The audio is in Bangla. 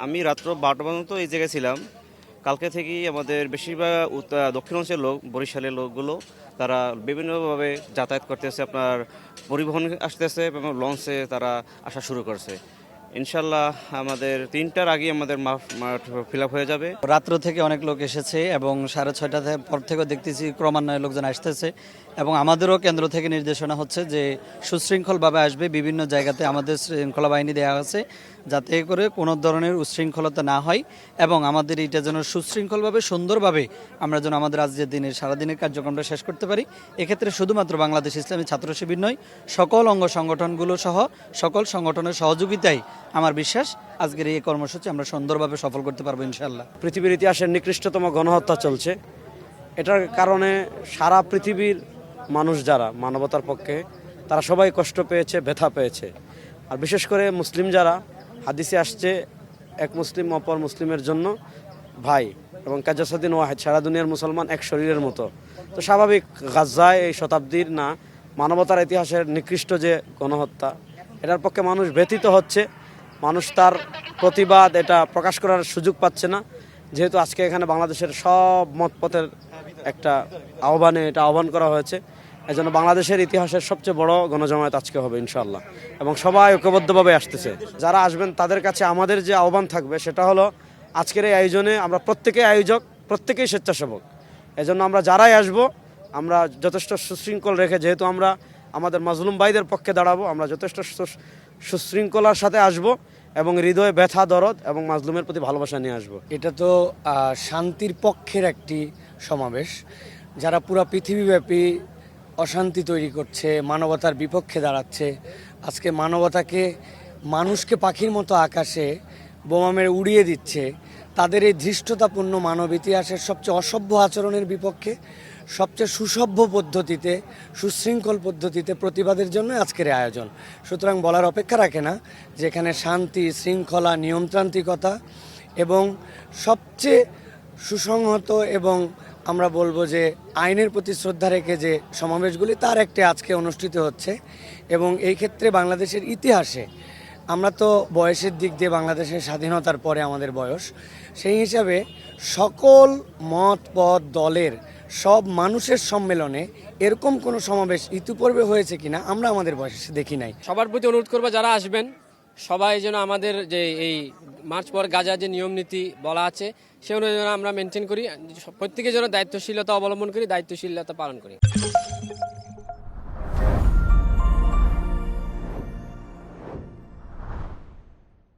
আমি রাত্র 12টা পর্যন্ত এই জায়গায় ছিলাম। কালকে থেকেই আমাদের বেশিরভাগ দক্ষিণাঞ্চলের লোক, বরিশালের লোকগুলো তারা বিভিন্নভাবে যাতায়াত করতেছে, আপনার পরিবহন আসতেছে এবং লঞ্চে তারা আসা শুরু করছে। ইনশাল্লাহ আমাদের 3টার আগে আমাদের মাঠ ফিল আপ হয়ে যাবে। রাত্র থেকে অনেক লোক এসেছে এবং 6:30 পর থেকেও দেখতেছি ক্রমান্বয়ে লোকজন আসতেছে এবং আমাদেরও কেন্দ্র থেকে নির্দেশনা হচ্ছে যে সুশৃঙ্খলভাবে আসবে। বিভিন্ন জায়গাতে আমাদের শৃঙ্খলা বাহিনী দেওয়া আছে যাতে করে কোনো ধরনের উচ্ছৃঙ্খলতা না হয় এবং আমাদের এটা যেন সুশৃঙ্খলভাবে সুন্দরভাবে আমরা যেন আমাদের আজকের দিনের সারাদিনের কার্যক্রমটা শেষ করতে পারি। এক্ষেত্রে শুধুমাত্র বাংলাদেশ ইসলামী ছাত্র শিবির নয়, সকল অঙ্গ সংগঠনগুলো সহ সকল সংগঠনের সহযোগিতায় আমার বিশ্বাস আজকের এই কর্মসূচি আমরা সুন্দরভাবে সফল করতে পারবো ইনশাআল্লাহ। পৃথিবীর ইতিহাসের নিকৃষ্টতম গণহত্যা চলছে। এটার কারণে সারা পৃথিবীর মানুষ যারা মানবতার পক্ষে, তারা সবাই কষ্ট পেয়েছে, ব্যথা পেয়েছে। আর বিশেষ করে মুসলিম যারা, হাদিসে আসছে এক মুসলিম অপর মুসলিমের জন্য ভাই, এবং কাজাসাদিন ওয়াহেদ, সারা দুনিয়ার মুসলমান এক শরীরের মতো। তো স্বাভাবিক গাজ্জায় এই শতাব্দীর না মানবতার ইতিহাসের নিকৃষ্ট যে গণহত্যা, এটার পক্ষে মানুষ ব্যথিত হচ্ছে। মানুষ তার প্রতিবাদ এটা প্রকাশ করার সুযোগ পাচ্ছে না, যেহেতু আজকে এখানে বাংলাদেশের সব মতপথের একটা আহ্বানে এটা আহ্বান করা হয়েছে। এজন্য বাংলাদেশের ইতিহাসের সবচেয়ে বড় গণজমায়েত আজকে হবে ইনশাআল্লাহ, এবং সবাই ঐক্যবদ্ধভাবে আসতেছে। যারা আসবেন তাদের কাছে আমাদের যে আহ্বান থাকবে সেটা হলো, আজকের এই আয়োজনে আমরা প্রত্যেকেই আয়োজক, প্রত্যেকেই স্বেচ্ছাসেবক। এজন্য আমরা যারাই আসব আমরা যথেষ্ট সুশৃঙ্খল রেখে, যেহেতু আমরা আমাদের মাজলুম ভাইদের পক্ষে দাঁড়াবো, আমরা যথেষ্ট সুশৃঙ্খলার সাথে আসব এবং হৃদয়ে ব্যথা, দরদ এবং মাজলুমের প্রতি ভালোবাসা নিয়ে আসব। এটা তো শান্তির পক্ষের একটি সমাবেশ। যারা পুরো পৃথিবীব্যাপী অশান্তি তৈরি করছে, মানবতার বিপক্ষে দাঁড়াচ্ছে, আজকে মানবতাকে, মানুষকে পাখির মতো আকাশে বোমা মেরে উড়িয়ে দিচ্ছে, তাদের এই ধৃষ্টতাপূর্ণ মানব ইতিহাসের সবচেয়ে অসভ্য আচরণের বিপক্ষে সবচেয়ে সুসভ্য পদ্ধতিতে, সুশৃঙ্খল পদ্ধতিতে প্রতিবাদের জন্য আজকের আয়োজন। সুতরাং বলার অপেক্ষা রাখে না যেখানে শান্তি, শৃঙ্খলা, নিয়মতান্ত্রিকতা এবং সবচেয়ে সুসংহত এবং আমরা বলবো যে আইনের প্রতি শ্রদ্ধা রেখে যে সমাবেশগুলি, তার একটি আজকে অনুষ্ঠিত হচ্ছে। এবং এই ক্ষেত্রে বাংলাদেশের ইতিহাসে, আমরা তো বয়সের দিক দিয়ে বাংলাদেশের স্বাধীনতার পরে আমাদের বয়স, সেই হিসাবে সকল মত পথ দলের সব মানুষের সম্মেলনে এরকম কোনো সমাবেশ ইতিপূর্বে হয়েছে কিনা আমরা আমাদের বয়সে দেখি নাই। সবার প্রতি অনুরোধ করবো যারা আসবেন সবাই যেন আমাদের যে এই মার্চ পর গাজা যে নিয়ম নীতি বলা আছে সে অনুযায়ী আমরা মেনটেন করি, প্রত্যেকে যেন দায়িত্বশীলতা অবলম্বন করি, দায়িত্বশীলতা পালন করি।